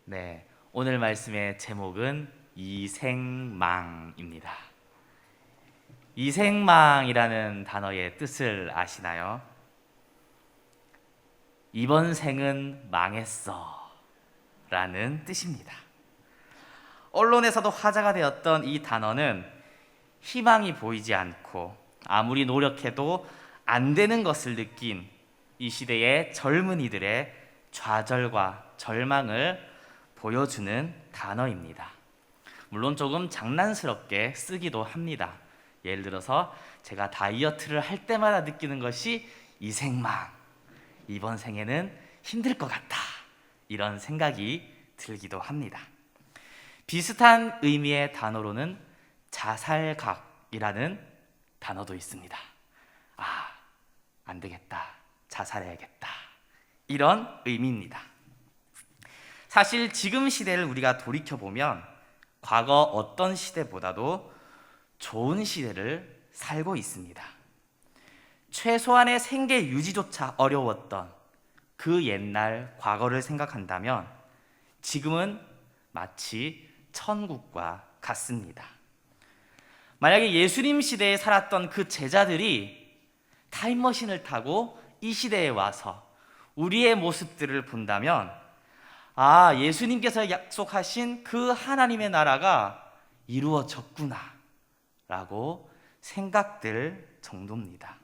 네, 오늘 말씀의 제목은 이생망입니다. 이생망이라는 단어의 뜻을 아시나요? 이번 생은 망했어 라는 뜻입니다. 언론에서도 화제가 되었던 이 단어는 희망이 보이지 않고 아무리 노력해도 안 되는 것을 느낀 이 시대의 젊은이들의 좌절과 절망을 보여주는 단어입니다. 물론 조금 장난스럽게 쓰기도 합니다. 예를 들어서 제가 다이어트를 할 때마다 느끼는 것이 이생망, 이번 생에는 힘들 것 같다, 이런 생각이 들기도 합니다. 비슷한 의미의 단어로는 자살각이라는 단어도 있습니다. 안 되겠다, 자살해야겠다, 이런 의미입니다. 사실 지금 시대를 우리가 돌이켜보면 과거 어떤 시대보다도 좋은 시대를 살고 있습니다. 최소한의 생계 유지조차 어려웠던 그 옛날 과거를 생각한다면 지금은 마치 천국과 같습니다. 만약에 예수님 시대에 살았던 그 제자들이 타임머신을 타고 이 시대에 와서 우리의 모습들을 본다면 예수님께서 약속하신 그 하나님의 나라가 이루어졌구나 라고 생각될 정도입니다.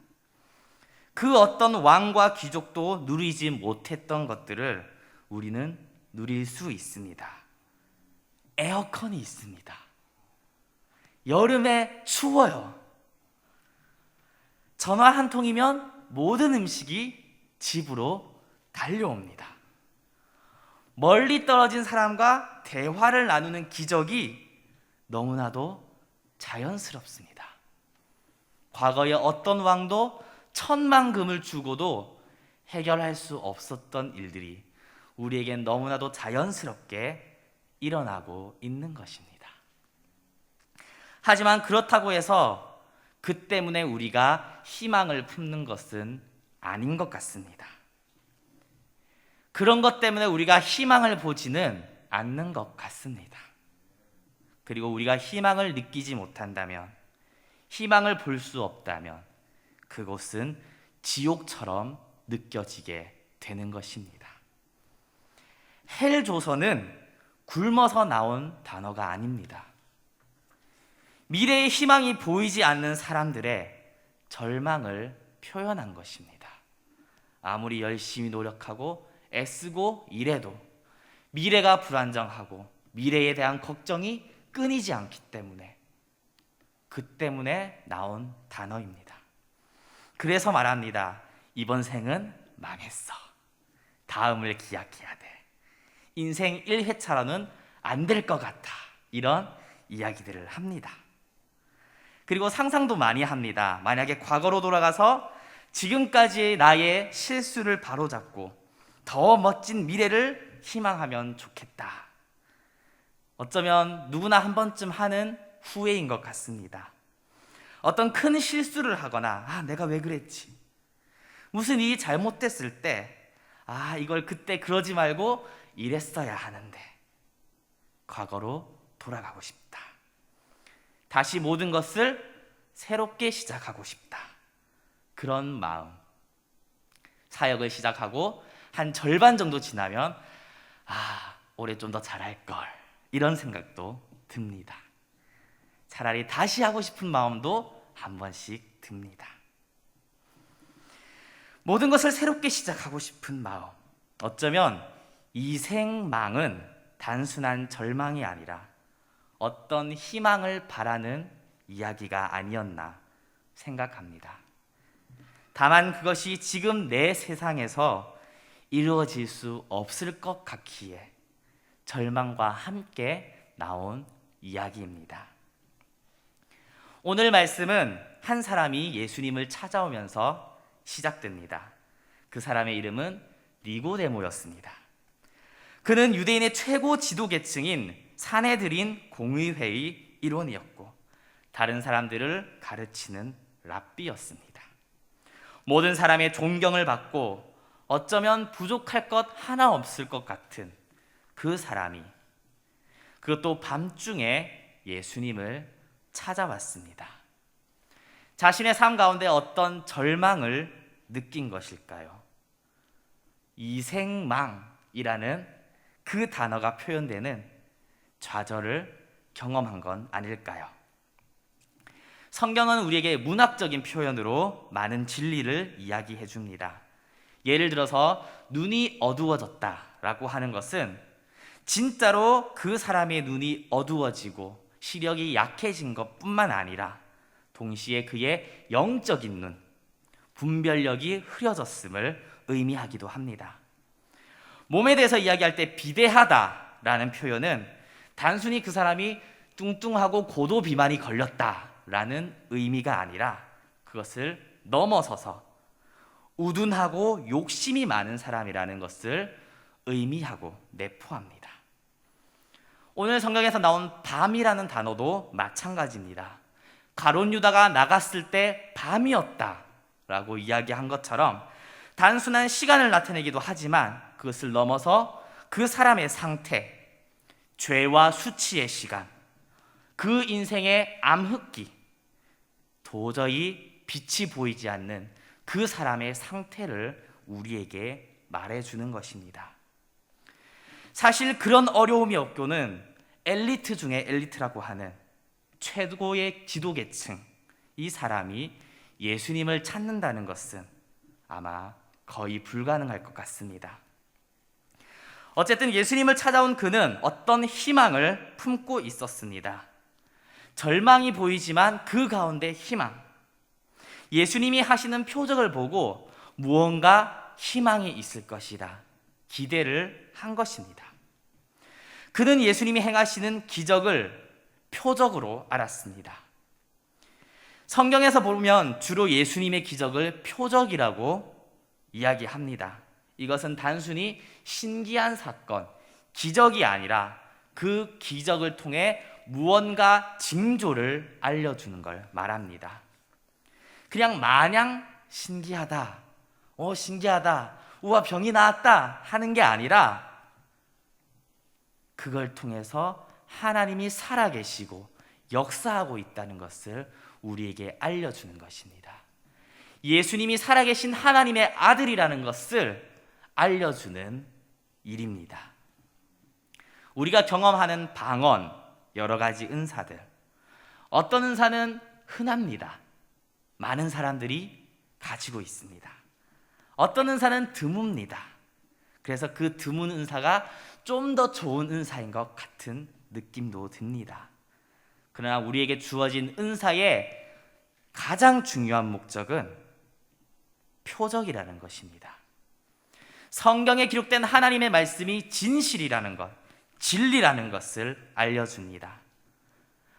그 어떤 왕과 귀족도 누리지 못했던 것들을 우리는 누릴 수 있습니다. 에어컨이 있습니다. 여름에 추워요. 전화 한 통이면 모든 음식이 집으로 달려옵니다. 멀리 떨어진 사람과 대화를 나누는 기적이 너무나도 자연스럽습니다. 과거에 어떤 왕도 1,000만 금을 주고도 해결할 수 없었던 일들이 우리에겐 너무나도 자연스럽게 일어나고 있는 것입니다. 하지만 그렇다고 해서 그 때문에 우리가 희망을 품는 것은 아닌 것 같습니다. 그런 것 때문에 우리가 희망을 보지는 않는 것 같습니다. 그리고 우리가 희망을 느끼지 못한다면, 희망을 볼 수 없다면 그곳은 지옥처럼 느껴지게 되는 것입니다. 헬조선은 굶어서 나온 단어가 아닙니다. 미래의 희망이 보이지 않는 사람들의 절망을 표현한 것입니다. 아무리 열심히 노력하고 애쓰고 일해도 미래가 불안정하고 미래에 대한 걱정이 끊이지 않기 때문에, 그 때문에 나온 단어입니다. 그래서 말합니다. 이번 생은 망했어. 다음을 기약해야 돼. 인생 1회차로는 안 될 것 같아. 이런 이야기들을 합니다. 그리고 상상도 많이 합니다. 만약에 과거로 돌아가서 지금까지의 나의 실수를 바로잡고 더 멋진 미래를 희망하면 좋겠다. 어쩌면 누구나 한 번쯤 하는 후회인 것 같습니다. 어떤 큰 실수를 하거나 내가 왜 그랬지? 무슨 일이 잘못됐을 때 이걸 그때 그러지 말고 이랬어야 하는데, 과거로 돌아가고 싶다. 다시 모든 것을 새롭게 시작하고 싶다. 그런 마음. 사역을 시작하고 한 절반 정도 지나면 올해 좀 더 잘할 걸, 이런 생각도 듭니다. 차라리 다시 하고 싶은 마음도 한 번씩 듭니다. 모든 것을 새롭게 시작하고 싶은 마음. 어쩌면 이생망은 단순한 절망이 아니라 어떤 희망을 바라는 이야기가 아니었나 생각합니다. 다만 그것이 지금 내 세상에서 이루어질 수 없을 것 같기에 절망과 함께 나온 이야기입니다. 오늘 말씀은 한 사람이 예수님을 찾아오면서 시작됩니다. 그 사람의 이름은 니고데모였습니다. 그는 유대인의 최고 지도계층인 산헤드린 공의회의 일원이었고 다른 사람들을 가르치는 랍비였습니다. 모든 사람의 존경을 받고 어쩌면 부족할 것 하나 없을 것 같은 그 사람이 그것도 밤중에 예수님을 찾아왔습니다. 자신의 삶 가운데 어떤 절망을 느낀 것일까요? 이생망이라는 그 단어가 표현되는 좌절을 경험한 건 아닐까요? 성경은 우리에게 문학적인 표현으로 많은 진리를 이야기해 줍니다. 예를 들어서 눈이 어두워졌다라고 하는 것은 진짜로 그 사람의 눈이 어두워지고 시력이 약해진 것뿐만 아니라 동시에 그의 영적인 눈, 분별력이 흐려졌음을 의미하기도 합니다. 몸에 대해서 이야기할 때 비대하다라는 표현은 단순히 그 사람이 뚱뚱하고 고도 비만이 걸렸다라는 의미가 아니라 그것을 넘어서서 우둔하고 욕심이 많은 사람이라는 것을 의미하고 내포합니다. 오늘 성경에서 나온 밤이라는 단어도 마찬가지입니다. 가룟 유다가 나갔을 때 밤이었다라고 이야기한 것처럼 단순한 시간을 나타내기도 하지만 그것을 넘어서 그 사람의 상태, 죄와 수치의 시간, 그 인생의 암흑기, 도저히 빛이 보이지 않는 그 사람의 상태를 우리에게 말해주는 것입니다. 사실 그런 어려움이 없고는 엘리트 중에 엘리트라고 하는 최고의 지도계층, 이 사람이 예수님을 찾는다는 것은 아마 거의 불가능할 것 같습니다. 어쨌든 예수님을 찾아온 그는 어떤 희망을 품고 있었습니다. 절망이 보이지만 그 가운데 희망. 예수님이 하시는 표적을 보고 무언가 희망이 있을 것이다. 기대를 한 것입니다. 그는 예수님이 행하시는 기적을 표적으로 알았습니다. 성경에서 보면 주로 예수님의 기적을 표적이라고 이야기합니다. 이것은 단순히 신기한 사건, 기적이 아니라 그 기적을 통해 무언가 징조를 알려주는 걸 말합니다. 그냥 마냥 신기하다, 신기하다, 우와 병이 나았다 하는 게 아니라 그걸 통해서 하나님이 살아계시고 역사하고 있다는 것을 우리에게 알려주는 것입니다. 예수님이 살아계신 하나님의 아들이라는 것을 알려주는 일입니다. 우리가 경험하는 방언, 여러 가지 은사들, 어떤 은사는 흔합니다. 많은 사람들이 가지고 있습니다. 어떤 은사는 드뭅니다. 그래서 그 드문 은사가 좀 더 좋은 은사인 것 같은 느낌도 듭니다. 그러나 우리에게 주어진 은사의 가장 중요한 목적은 표적이라는 것입니다. 성경에 기록된 하나님의 말씀이 진실이라는 것, 진리라는 것을 알려줍니다.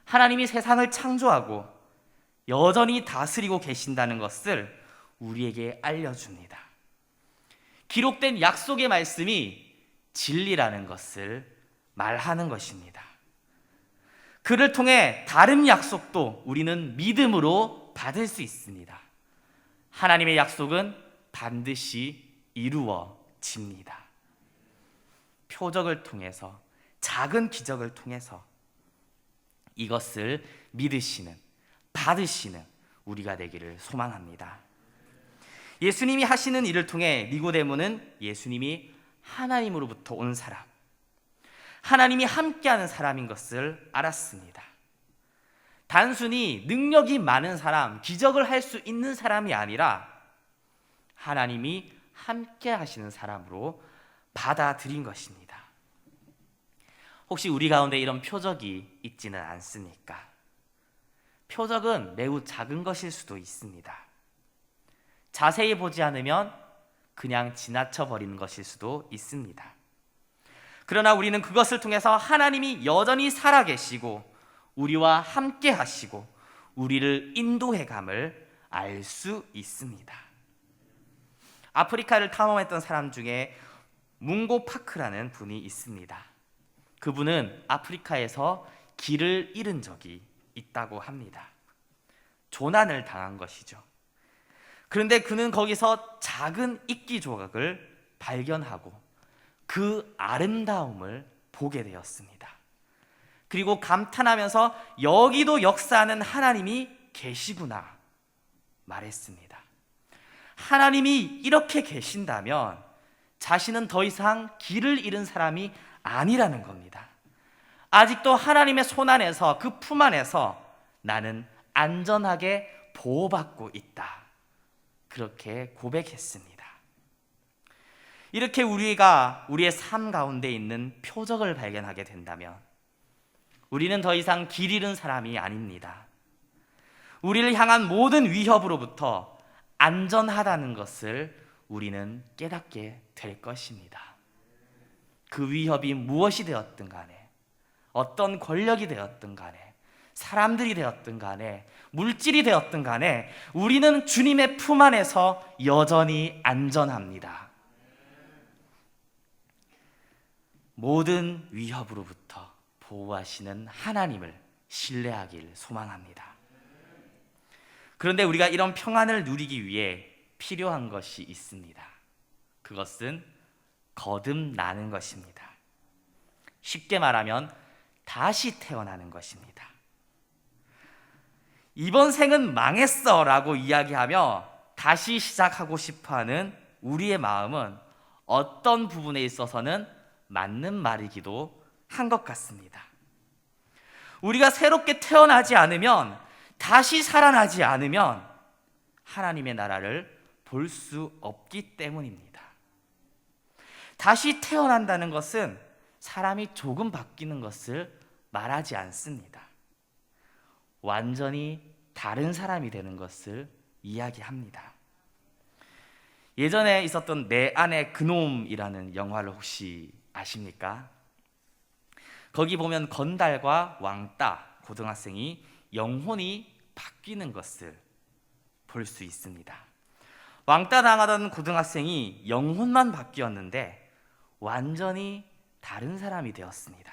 하나님이 세상을 창조하고 여전히 다스리고 계신다는 것을 우리에게 알려줍니다. 기록된 약속의 말씀이 진리라는 것을 말하는 것입니다. 그를 통해 다른 약속도 우리는 믿음으로 받을 수 있습니다. 하나님의 약속은 반드시 이루어집니다. 표적을 통해서, 작은 기적을 통해서 이것을 믿으시는, 받으시는 우리가 되기를 소망합니다. 예수님이 하시는 일을 통해 니고데모는 예수님이 하나님으로부터 온 사람, 하나님이 함께하는 사람인 것을 알았습니다. 단순히 능력이 많은 사람, 기적을 할 수 있는 사람이 아니라 하나님이 함께 하시는 사람으로 받아들인 것입니다. 혹시 우리 가운데 이런 표적이 있지는 않습니까? 표적은 매우 작은 것일 수도 있습니다. 자세히 보지 않으면 그냥 지나쳐 버리는 것일 수도 있습니다. 그러나 우리는 그것을 통해서 하나님이 여전히 살아계시고 우리와 함께 하시고 우리를 인도해 감을 알 수 있습니다. 아프리카를 탐험했던 사람 중에 뭉고 파크라는 분이 있습니다. 그분은 아프리카에서 길을 잃은 적이 있다고 합니다. 조난을 당한 것이죠. 그런데 그는 거기서 작은 이끼 조각을 발견하고 그 아름다움을 보게 되었습니다. 그리고 감탄하면서 여기도 역사하는 하나님이 계시구나 말했습니다. 하나님이 이렇게 계신다면 자신은 더 이상 길을 잃은 사람이 아니라는 겁니다. 아직도 하나님의 손 안에서, 그 품 안에서 나는 안전하게 보호받고 있다. 그렇게 고백했습니다. 이렇게 우리가 우리의 삶 가운데 있는 표적을 발견하게 된다면 우리는 더 이상 길 잃은 사람이 아닙니다. 우리를 향한 모든 위협으로부터 안전하다는 것을 우리는 깨닫게 될 것입니다. 그 위협이 무엇이 되었든 간에, 어떤 권력이 되었든 간에, 사람들이 되었든 간에, 물질이 되었든 간에 우리는 주님의 품 안에서 여전히 안전합니다. 모든 위협으로부터 보호하시는 하나님을 신뢰하길 소망합니다. 그런데 우리가 이런 평안을 누리기 위해 필요한 것이 있습니다. 그것은 거듭나는 것입니다. 쉽게 말하면 다시 태어나는 것입니다. 이번 생은 망했어 라고 이야기하며 다시 시작하고 싶어하는 우리의 마음은 어떤 부분에 있어서는 맞는 말이기도 한 것 같습니다. 우리가 새롭게 태어나지 않으면, 다시 살아나지 않으면 하나님의 나라를 볼 수 없기 때문입니다. 다시 태어난다는 것은 사람이 조금 바뀌는 것을 말하지 않습니다. 완전히 다른 사람이 되는 것을 이야기합니다. 예전에 있었던 내 안의 그놈이라는 영화를 혹시 아십니까? 거기 보면 건달과 왕따 고등학생이 영혼이 바뀌는 것을 볼 수 있습니다. 왕따 당하던 고등학생이 영혼만 바뀌었는데 완전히 다른 사람이 되었습니다.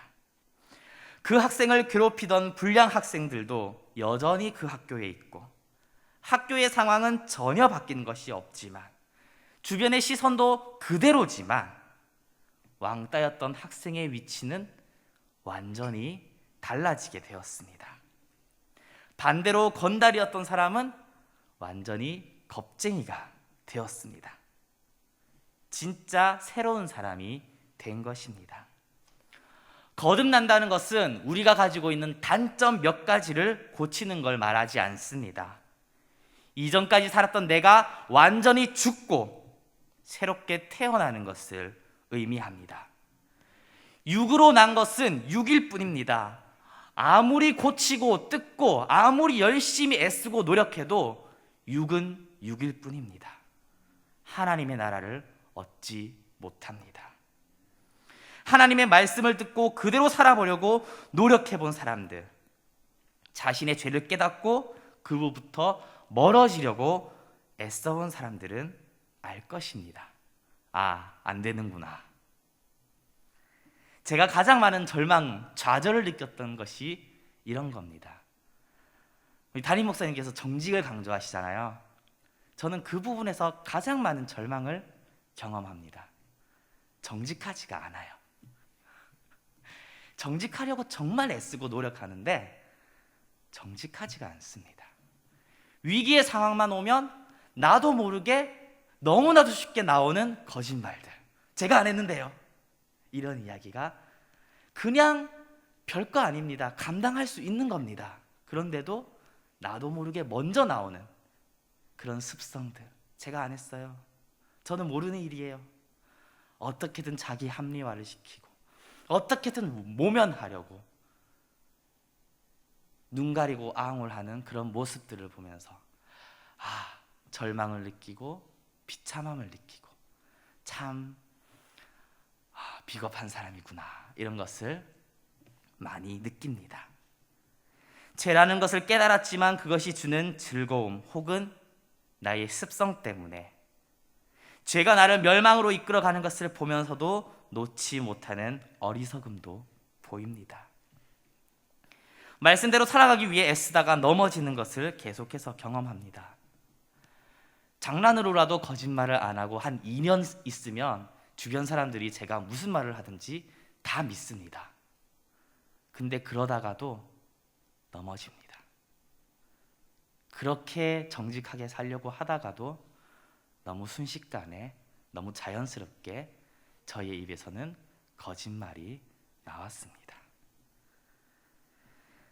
그 학생을 괴롭히던 불량 학생들도 여전히 그 학교에 있고, 학교의 상황은 전혀 바뀐 것이 없지만, 주변의 시선도 그대로지만 왕따였던 학생의 위치는 완전히 달라지게 되었습니다. 반대로 건달이었던 사람은 완전히 겁쟁이가 되었습니다. 진짜 새로운 사람이 된 것입니다. 거듭난다는 것은 우리가 가지고 있는 단점 몇 가지를 고치는 걸 말하지 않습니다. 이전까지 살았던 내가 완전히 죽고 새롭게 태어나는 것을 의미합니다. 육으로 난 것은 육일 뿐입니다. 아무리 고치고 뜯고 아무리 열심히 애쓰고 노력해도 육은 육일 뿐입니다. 하나님의 나라를 얻지 못합니다. 하나님의 말씀을 듣고 그대로 살아보려고 노력해본 사람들, 자신의 죄를 깨닫고 그로부터 멀어지려고 애써본 사람들은 알 것입니다. 아, 안 되는구나. 제가 가장 많은 절망, 좌절을 느꼈던 것이 이런 겁니다. 우리 담임 목사님께서 정직을 강조하시잖아요. 저는 그 부분에서 가장 많은 절망을 경험합니다. 정직하지가 않아요. 정직하려고 정말 애쓰고 노력하는데 정직하지가 않습니다. 위기의 상황만 오면 나도 모르게 너무나도 쉽게 나오는 거짓말들. 제가 안 했는데요. 이런 이야기가 그냥 별거 아닙니다. 감당할 수 있는 겁니다. 그런데도 나도 모르게 먼저 나오는 그런 습성들. 제가 안 했어요. 저는 모르는 일이에요. 어떻게든 자기 합리화를 시키고 어떻게든 모면하려고 눈 가리고 아웅을 그런 모습들을 보면서 절망을 느끼고 비참함을 느끼고 참 비겁한 사람이구나, 이런 것을 많이 느낍니다. 죄라는 것을 깨달았지만 그것이 주는 즐거움 혹은 나의 습성 때문에 죄가 나를 멸망으로 이끌어가는 것을 보면서도 놓지 못하는 어리석음도 보입니다. 말씀대로 살아가기 위해 애쓰다가 넘어지는 것을 계속해서 경험합니다. 장난으로라도 거짓말을 안 하고 한 2년 있으면 주변 사람들이 제가 무슨 말을 하든지 다 믿습니다. 근데 그러다가도 넘어집니다. 그렇게 정직하게 살려고 하다가도 너무 순식간에 너무 자연스럽게 저의 입에서는 거짓말이 나왔습니다.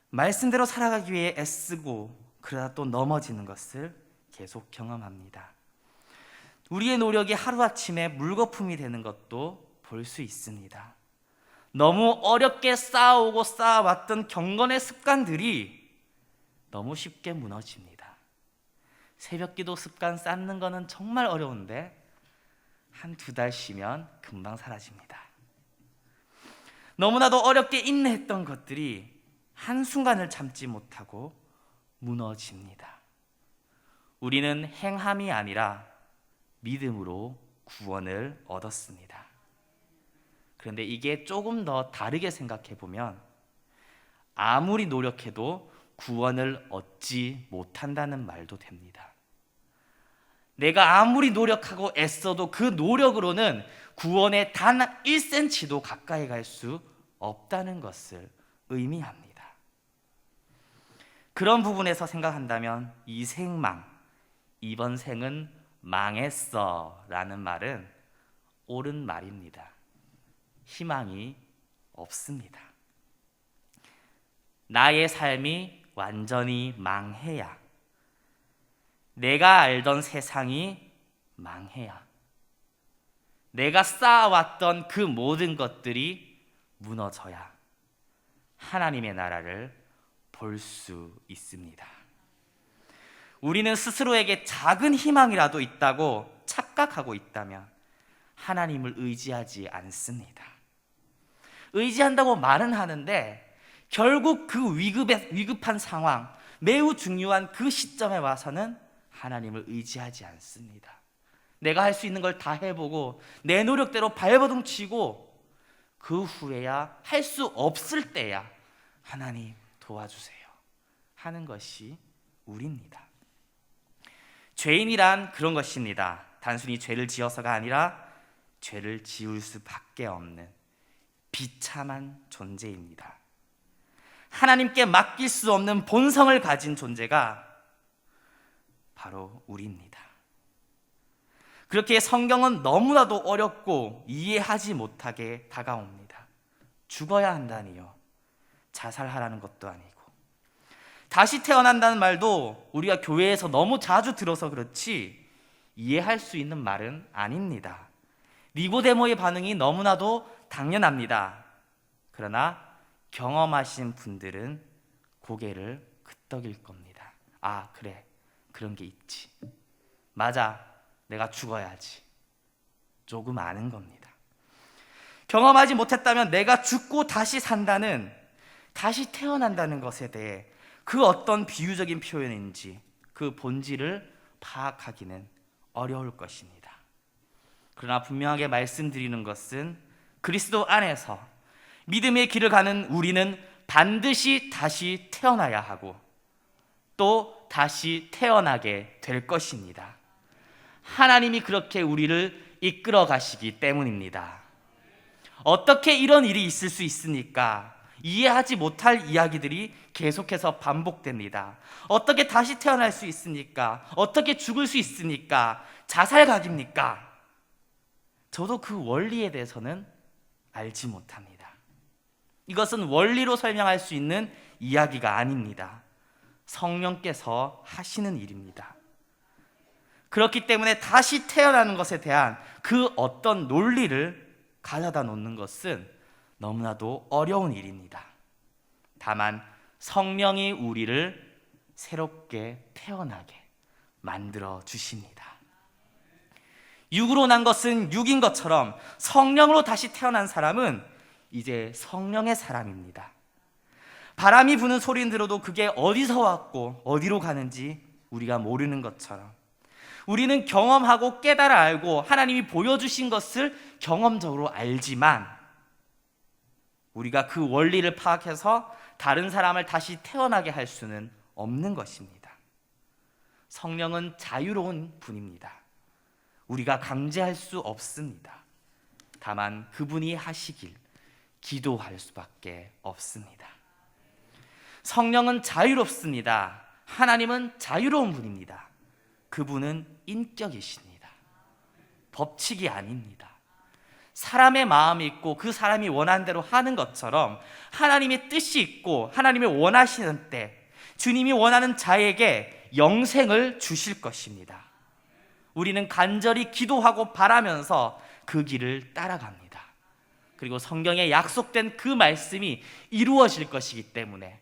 말씀대로 살아가기 위해 애쓰고 그러다 또 넘어지는 것을 계속 경험합니다. 우리의 노력이 하루아침에 물거품이 되는 것도 볼 수 있습니다. 너무 어렵게 쌓아오고 쌓아왔던 경건의 습관들이 너무 쉽게 무너집니다. 새벽기도 습관 쌓는 거는 정말 어려운데 한두 달 쉬면 금방 사라집니다. 너무나도 어렵게 인내했던 것들이 한순간을 참지 못하고 무너집니다. 우리는 행함이 아니라 믿음으로 구원을 얻었습니다. 그런데 이게 조금 더 다르게 생각해 보면 아무리 노력해도 구원을 얻지 못한다는 말도 됩니다. 내가 아무리 노력하고 애써도 그 노력으로는 구원에 단 1cm도 가까이 갈 수 없다는 것을 의미합니다. 그런 부분에서 생각한다면 이 생망, 이번 생은 망했어 라는 말은 옳은 말입니다. 희망이 없습니다. 나의 삶이 완전히 망해야, 내가 알던 세상이 망해야, 내가 쌓아왔던 그 모든 것들이 무너져야 하나님의 나라를 볼 수 있습니다. 우리는 스스로에게 작은 희망이라도 있다고 착각하고 있다면 하나님을 의지하지 않습니다. 의지한다고 말은 하는데 결국 그 위급한 상황, 매우 중요한 그 시점에 와서는 하나님을 의지하지 않습니다. 내가 할 수 있는 걸 다 해보고 내 노력대로 발버둥 치고 그 후에야, 할 수 없을 때야 하나님 도와주세요 하는 것이 우리입니다. 죄인이란 그런 것입니다. 단순히 죄를 지어서가 아니라 죄를 지을 수밖에 없는 비참한 존재입니다. 하나님께 맡길 수 없는 본성을 가진 존재가 바로 우리입니다. 그렇게 성경은 너무나도 어렵고 이해하지 못하게 다가옵니다. 죽어야 한다니요, 자살하라는 것도 아니고. 다시 태어난다는 말도 우리가 교회에서 너무 자주 들어서 그렇지 이해할 수 있는 말은 아닙니다. 니고데모의 반응이 너무나도 당연합니다. 그러나 경험하신 분들은 고개를 끄덕일 겁니다. 아, 그래, 그런 게 있지. 맞아, 내가 죽어야지. 조금 아는 겁니다. 경험하지 못했다면 내가 죽고 다시 산다는, 다시 태어난다는 것에 대해 그 어떤 비유적인 표현인지 그 본질을 파악하기는 어려울 것입니다. 그러나 분명하게 말씀드리는 것은 그리스도 안에서 믿음의 길을 가는 우리는 반드시 다시 태어나야 하고 또 다시 태어나게 될 것입니다. 하나님이 그렇게 우리를 이끌어 가시기 때문입니다. 어떻게 이런 일이 있을 수 있습니까? 이해하지 못할 이야기들이 계속해서 반복됩니다. 어떻게 다시 태어날 수 있습니까? 어떻게 죽을 수 있습니까? 자살각입니까? 저도 그 원리에 대해서는 알지 못합니다. 이것은 원리로 설명할 수 있는 이야기가 아닙니다. 성령께서 하시는 일입니다. 그렇기 때문에 다시 태어나는 것에 대한 그 어떤 논리를 가져다 놓는 것은 너무나도 어려운 일입니다. 다만 성령이 우리를 새롭게 태어나게 만들어 주십니다. 육으로 난 것은 육인 것처럼 성령으로 다시 태어난 사람은 이제 성령의 사람입니다. 바람이 부는 소리는 들어도 그게 어디서 왔고 어디로 가는지 우리가 모르는 것처럼 우리는 경험하고 깨달아 알고 하나님이 보여주신 것을 경험적으로 알지만 우리가 그 원리를 파악해서 다른 사람을 다시 태어나게 할 수는 없는 것입니다. 성령은 자유로운 분입니다. 우리가 강제할 수 없습니다. 다만 그분이 하시길 기도할 수밖에 없습니다. 성령은 자유롭습니다. 하나님은 자유로운 분입니다. 그분은 인격이십니다. 법칙이 아닙니다. 사람의 마음이 있고 그 사람이 원하는 대로 하는 것처럼 하나님의 뜻이 있고 하나님이 원하시는 때 주님이 원하는 자에게 영생을 주실 것입니다. 우리는 간절히 기도하고 바라면서 그 길을 따라갑니다. 그리고 성경에 약속된 그 말씀이 이루어질 것이기 때문에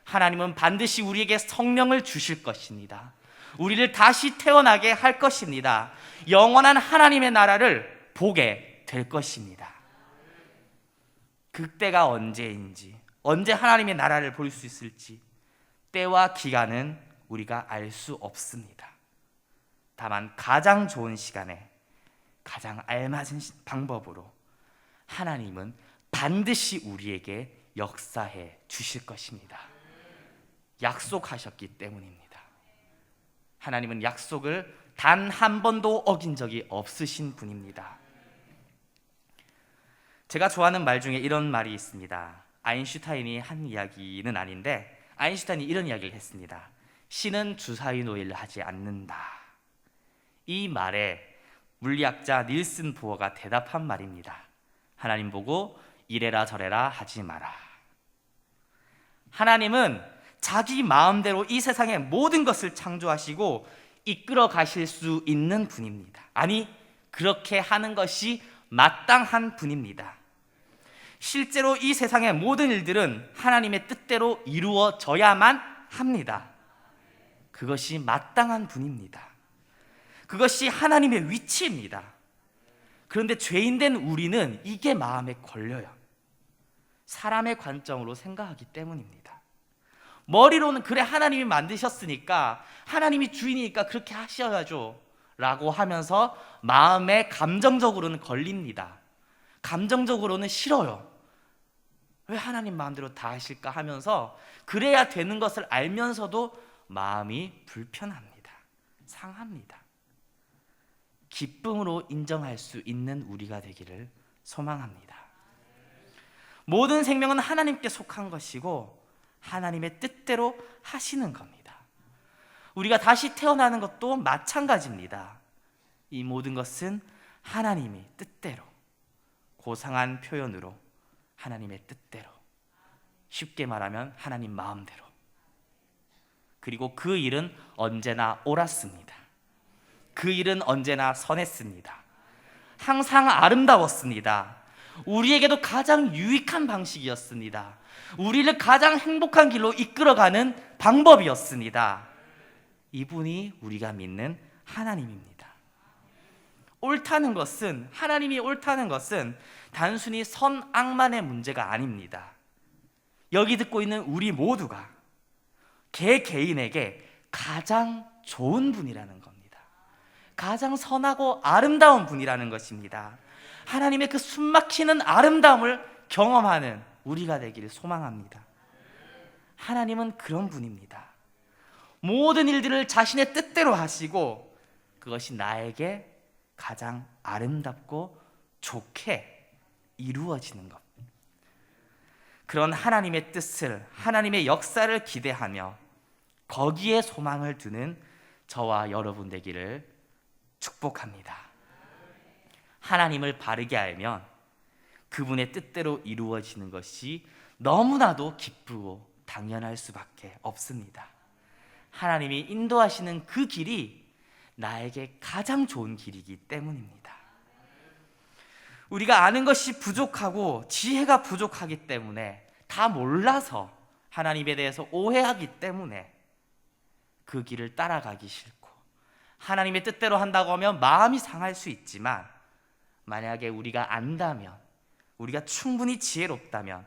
하나님은 반드시 우리에게 성령을 주실 것입니다. 우리를 다시 태어나게 할 것입니다. 영원한 하나님의 나라를 보게 될 것입니다. 그때가 언제인지, 언제 하나님의 나라를 볼 수 있을지 때와 기간은 우리가 알 수 없습니다. 다만 가장 좋은 시간에 가장 알맞은 방법으로 하나님은 반드시 우리에게 역사해 주실 것입니다. 약속하셨기 때문입니다. 하나님은 약속을 단 한 번도 어긴 적이 없으신 분입니다. 제가 좋아하는 말 중에 이런 말이 있습니다. 아인슈타인이 한 이야기는 아닌데 아인슈타인이 이런 이야기를 했습니다. 신은 주사위 노예를 하지 않는다. 이 말에 물리학자 닐슨 보어가 대답한 말입니다. 하나님 보고 이래라 저래라 하지 마라. 하나님은 자기 마음대로 이 세상의 모든 것을 창조하시고 이끌어 가실 수 있는 분입니다. 아니, 그렇게 하는 것이 마땅한 분입니다. 실제로 이 세상의 모든 일들은 하나님의 뜻대로 이루어져야만 합니다. 그것이 마땅한 분입니다. 그것이 하나님의 위치입니다. 그런데 죄인된 우리는 이게 마음에 걸려요. 사람의 관점으로 생각하기 때문입니다. 머리로는 그래 하나님이 만드셨으니까 하나님이 주인이니까 그렇게 하셔야죠 라고 하면서 마음에 감정적으로는 걸립니다. 감정적으로는 싫어요. 왜 하나님 마음대로 다 하실까 하면서 그래야 되는 것을 알면서도 마음이 불편합니다. 상합니다. 기쁨으로 인정할 수 있는 우리가 되기를 소망합니다. 모든 생명은 하나님께 속한 것이고 하나님의 뜻대로 하시는 겁니다. 우리가 다시 태어나는 것도 마찬가지입니다. 이 모든 것은 하나님의 뜻대로, 고상한 표현으로 하나님의 뜻대로, 쉽게 말하면 하나님 마음대로. 그리고 그 일은 언제나 옳았습니다. 그 일은 언제나 선했습니다. 항상 아름다웠습니다. 우리에게도 가장 유익한 방식이었습니다. 우리를 가장 행복한 길로 이끌어가는 방법이었습니다. 이분이 우리가 믿는 하나님입니다. 옳다는 것은, 하나님이 옳다는 것은 단순히 선악만의 문제가 아닙니다. 여기 듣고 있는 우리 모두가 개개인에게 가장 좋은 분이라는 겁니다. 가장 선하고 아름다운 분이라는 것입니다. 하나님의 그 숨막히는 아름다움을 경험하는 우리가 되기를 소망합니다. 하나님은 그런 분입니다. 모든 일들을 자신의 뜻대로 하시고 그것이 나에게 가장 아름답고 좋게 이루어지는 것. 그런 하나님의 뜻을, 하나님의 역사를 기대하며 거기에 소망을 두는 저와 여러분 되기를 축복합니다. 하나님을 바르게 알면 그분의 뜻대로 이루어지는 것이 너무나도 기쁘고 당연할 수밖에 없습니다. 하나님이 인도하시는 그 길이 나에게 가장 좋은 길이기 때문입니다. 우리가 아는 것이 부족하고 지혜가 부족하기 때문에, 다 몰라서 하나님에 대해서 오해하기 때문에 그 길을 따라가기 싫고, 하나님의 뜻대로 한다고 하면 마음이 상할 수 있지만 만약에 우리가 안다면, 우리가 충분히 지혜롭다면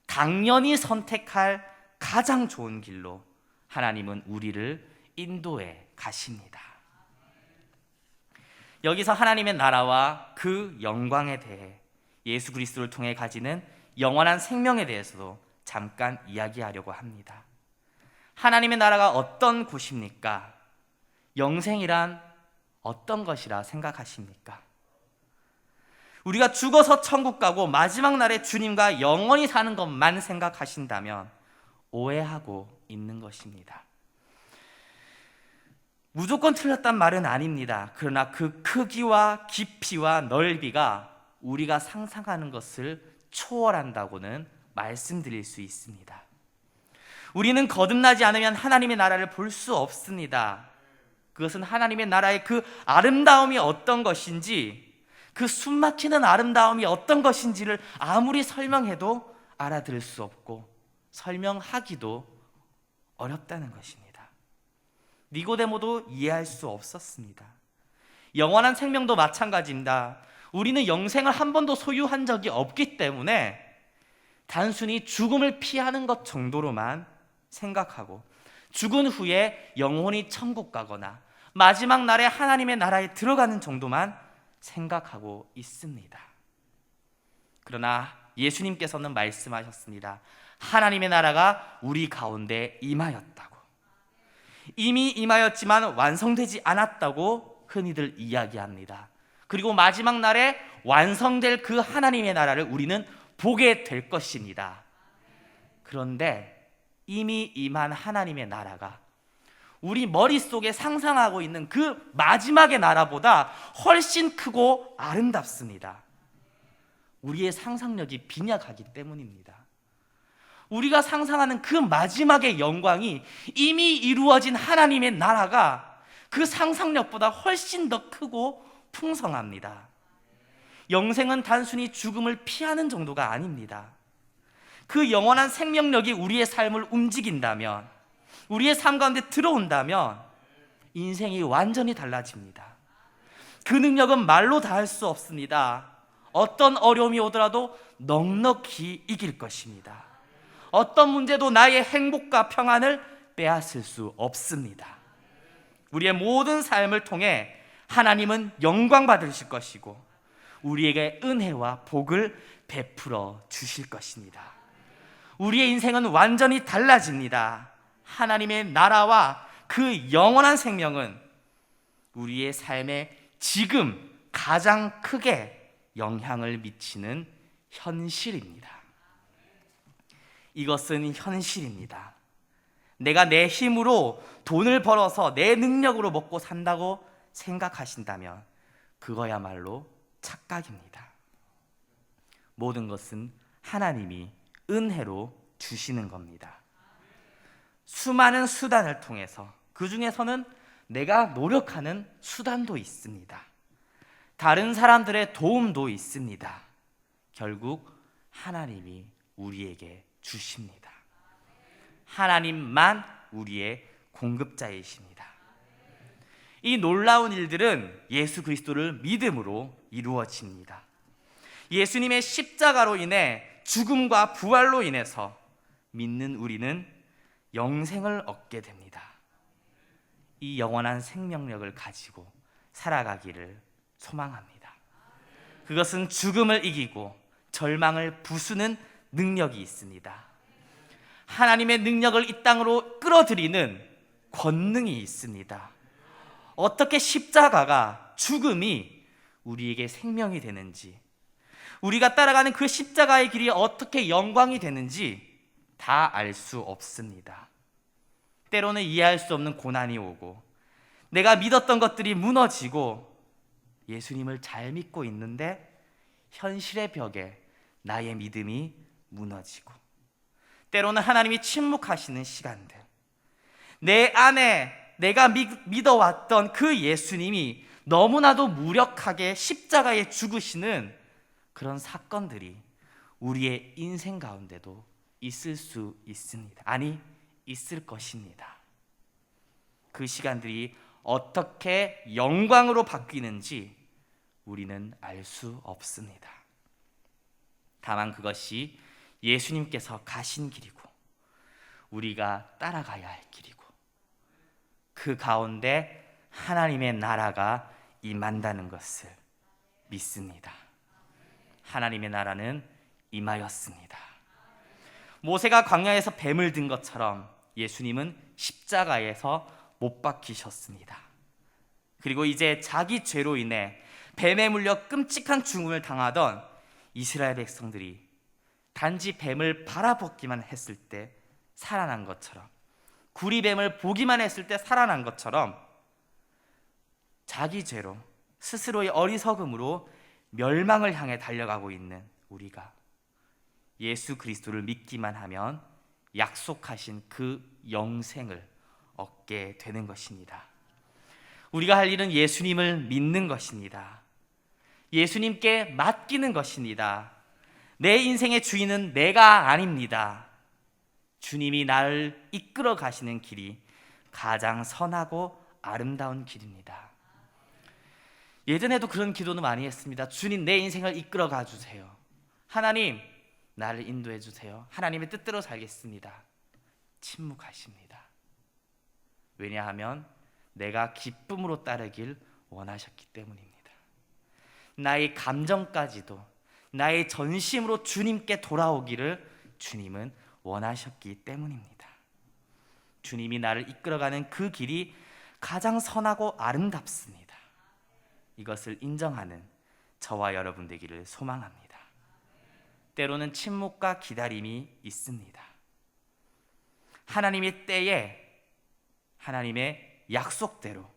당연히 선택할 가장 좋은 길로 하나님은 우리를 인도해 가십니다. 여기서 하나님의 나라와 그 영광에 대해, 예수 그리스도를 통해 가지는 영원한 생명에 대해서도 잠깐 이야기하려고 합니다. 하나님의 나라가 어떤 곳입니까? 영생이란 어떤 것이라 생각하십니까? 우리가 죽어서 천국 가고 마지막 날에 주님과 영원히 사는 것만 생각하신다면 오해하고 있는 것입니다. 무조건 틀렸단 말은 아닙니다. 그러나 그 크기와 깊이와 넓이가 우리가 상상하는 것을 초월한다고는 말씀드릴 수 있습니다. 우리는 거듭나지 않으면 하나님의 나라를 볼 수 없습니다. 그것은 하나님의 나라의 그 아름다움이 어떤 것인지, 그 숨막히는 아름다움이 어떤 것인지를 아무리 설명해도 알아들을 수 없고 설명하기도 어렵다는 것입니다. 니고데모도 이해할 수 없었습니다. 영원한 생명도 마찬가지입니다. 우리는 영생을 한 번도 소유한 적이 없기 때문에 단순히 죽음을 피하는 것 정도로만 생각하고 죽은 후에 영원히 천국 가거나 마지막 날에 하나님의 나라에 들어가는 정도만 생각하고 있습니다. 그러나 예수님께서는 말씀하셨습니다. 하나님의 나라가 우리 가운데 임하였다고. 이미 임하였지만 완성되지 않았다고 흔히들 이야기합니다. 그리고 마지막 날에 완성될 그 하나님의 나라를 우리는 보게 될 것입니다. 그런데 이미 임한 하나님의 나라가 우리 머릿속에 상상하고 있는 그 마지막의 나라보다 훨씬 크고 아름답습니다. 우리의 상상력이 빈약하기 때문입니다. 우리가 상상하는 그 마지막의 영광이 이미 이루어진 하나님의 나라가 그 상상력보다 훨씬 더 크고 풍성합니다. 영생은 단순히 죽음을 피하는 정도가 아닙니다. 그 영원한 생명력이 우리의 삶을 움직인다면, 우리의 삶 가운데 들어온다면 인생이 완전히 달라집니다. 그 능력은 말로 다 할 수 없습니다. 어떤 어려움이 오더라도 넉넉히 이길 것입니다. 어떤 문제도 나의 행복과 평안을 빼앗을 수 없습니다. 우리의 모든 삶을 통해 하나님은 영광 받으실 것이고 우리에게 은혜와 복을 베풀어 주실 것입니다. 우리의 인생은 완전히 달라집니다. 하나님의 나라와 그 영원한 생명은 우리의 삶에 지금 가장 크게 영향을 미치는 현실입니다. 이것은 현실입니다. 내가 내 힘으로 돈을 벌어서 내 능력으로 먹고 산다고 생각하신다면 그거야말로 착각입니다. 모든 것은 하나님이 은혜로 주시는 겁니다. 수많은 수단을 통해서, 그 중에서는 내가 노력하는 수단도 있습니다. 다른 사람들의 도움도 있습니다. 결국 하나님이 우리에게 주십니다. 하나님만 우리의 공급자이십니다. 이 놀라운 일들은 예수 그리스도를 믿음으로 이루어집니다. 예수님의 십자가로 인해 죽음과 부활로 인해서 믿는 우리는 영생을 얻게 됩니다. 이 영원한 생명력을 가지고 살아가기를 소망합니다. 그것은 죽음을 이기고 절망을 부수는 능력이 있습니다. 하나님의 능력을 이 땅으로 끌어들이는 권능이 있습니다. 어떻게 십자가가, 죽음이 우리에게 생명이 되는지, 우리가 따라가는 그 십자가의 길이 어떻게 영광이 되는지 다 알 수 없습니다. 때로는 이해할 수 없는 고난이 오고 내가 믿었던 것들이 무너지고 예수님을 잘 믿고 있는데 현실의 벽에 나의 믿음이 무너지고, 때로는 하나님이 침묵하시는 시간들, 내 안에 내가 믿어왔던 그 예수님이 너무나도 무력하게 십자가에 죽으시는 그런 사건들이 우리의 인생 가운데도 있을 수 있습니다. 아니, 있을 것입니다. 그 시간들이 어떻게 영광으로 바뀌는지 우리는 알 수 없습니다. 다만 그것이 예수님께서 가신 길이고 우리가 따라가야 할 길이고 그 가운데 하나님의 나라가 임한다는 것을 믿습니다. 하나님의 나라는 임하였습니다. 모세가 광야에서 뱀을 든 것처럼 예수님은 십자가에서 못 박히셨습니다. 그리고 이제 자기 죄로 인해 뱀에 물려 끔찍한 죽음을 당하던 이스라엘 백성들이 단지 뱀을 바라보기만 했을 때 살아난 것처럼, 구리뱀을 보기만 했을 때 살아난 것처럼 자기 죄로, 스스로의 어리석음으로 멸망을 향해 달려가고 있는 우리가 예수 그리스도를 믿기만 하면 약속하신 그 영생을 얻게 되는 것입니다. 우리가 할 일은 예수님을 믿는 것입니다. 예수님께 맡기는 것입니다. 내 인생의 주인은 내가 아닙니다. 주님이 나를 이끌어 가시는 길이 가장 선하고 아름다운 길입니다. 예전에도 그런 기도는 많이 했습니다. 주님, 내 인생을 이끌어 가 주세요. 하나님, 나를 인도해 주세요. 하나님의 뜻대로 살겠습니다. 침묵하십니다. 왜냐하면 내가 기쁨으로 따르길 원하셨기 때문입니다. 나의 감정까지도 나의 전심으로 주님께 돌아오기를 주님은 원하셨기 때문입니다. 주님이 나를 이끌어가는 그 길이 가장 선하고 아름답습니다. 이것을 인정하는 저와 여러분 되기를 소망합니다. 때로는 침묵과 기다림이 있습니다. 하나님의 때에 하나님의 약속대로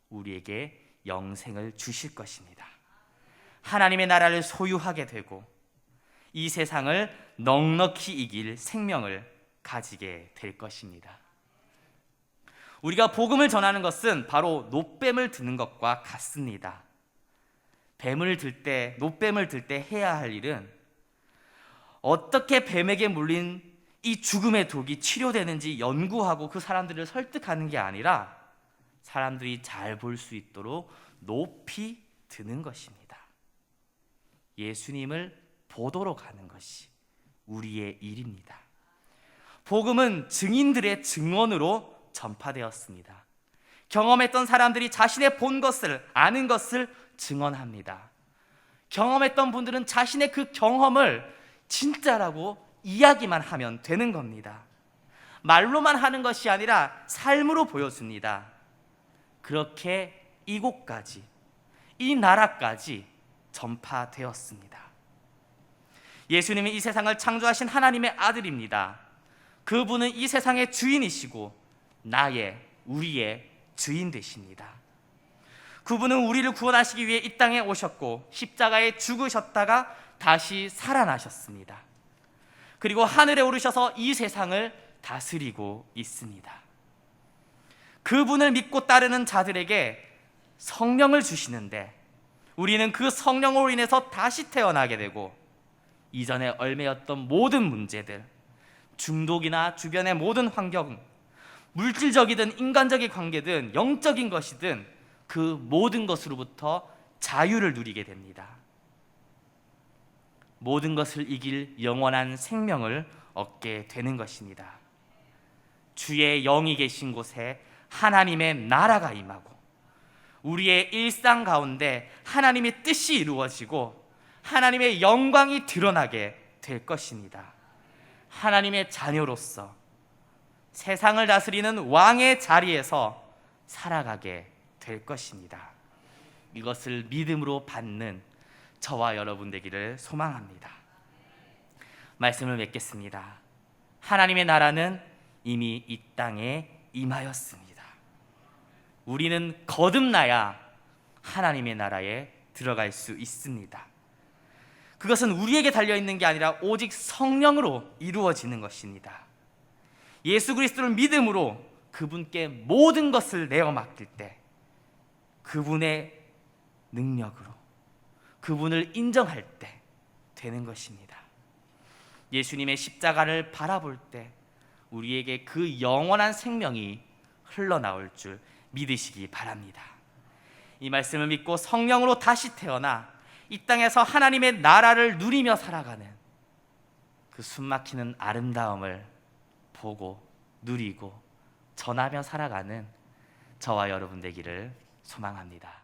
우리에게 영생을 주실 것입니다. 하나님의 나라를 소유하게 되고 이 세상을 넉넉히 이길 생명을 가지게 될 것입니다. 우리가 복음을 전하는 것은 바로 노뱀을 드는 것과 같습니다. 뱀을 들 때, 노뱀을 들 때 해야 할 일은 어떻게 뱀에게 물린 이 죽음의 독이 치료되는지 연구하고 그 사람들을 설득하는 게 아니라 사람들이 잘 볼 수 있도록 높이 드는 것입니다. 예수님을 보도록 가는 것이 우리의 일입니다. 복음은 증인들의 증언으로 전파되었습니다. 경험했던 사람들이 자신의 본 것을, 아는 것을 증언합니다. 경험했던 분들은 자신의 그 경험을 진짜라고 이야기만 하면 되는 겁니다. 말로만 하는 것이 아니라 삶으로 보여줍니다. 그렇게 이곳까지, 이 나라까지 전파되었습니다. 예수님이 이 세상을 창조하신 하나님의 아들입니다. 그분은 이 세상의 주인이시고 나의, 우리의 주인 되십니다. 그분은 우리를 구원하시기 위해 이 땅에 오셨고 십자가에 죽으셨다가 다시 살아나셨습니다. 그리고 하늘에 오르셔서 이 세상을 다스리고 있습니다. 그분을 믿고 따르는 자들에게 성령을 주시는데 우리는 그 성령으로 인해서 다시 태어나게 되고 이전에 얽매였던 모든 문제들, 중독이나 주변의 모든 환경, 물질적이든 인간적인 관계든 영적인 것이든 그 모든 것으로부터 자유를 누리게 됩니다. 모든 것을 이길 영원한 생명을 얻게 되는 것입니다. 주의 영이 계신 곳에 하나님의 나라가 임하고 우리의 일상 가운데 하나님의 뜻이 이루어지고 하나님의 영광이 드러나게 될 것입니다. 하나님의 자녀로서 세상을 다스리는 왕의 자리에서 살아가게 될 것입니다. 이것을 믿음으로 받는 저와 여러분 되기를 소망합니다. 말씀을 맺겠습니다. 하나님의 나라는 이미 이 땅에 임하였습니다. 우리는 거듭나야 하나님의 나라에 들어갈 수 있습니다. 그것은 우리에게 달려있는 게 아니라 오직 성령으로 이루어지는 것입니다. 예수 그리스도를 믿음으로 그분께 모든 것을 내어 맡길 때 그분의 능력으로 그분을 인정할 때 되는 것입니다. 예수님의 십자가를 바라볼 때 우리에게 그 영원한 생명이 흘러나올 줄 믿으시기 바랍니다. 이 말씀을 믿고 성령으로 다시 태어나 이 땅에서 하나님의 나라를 누리며 살아가는 그 숨막히는 아름다움을 보고 누리고 전하며 살아가는 저와 여러분 되기를 소망합니다.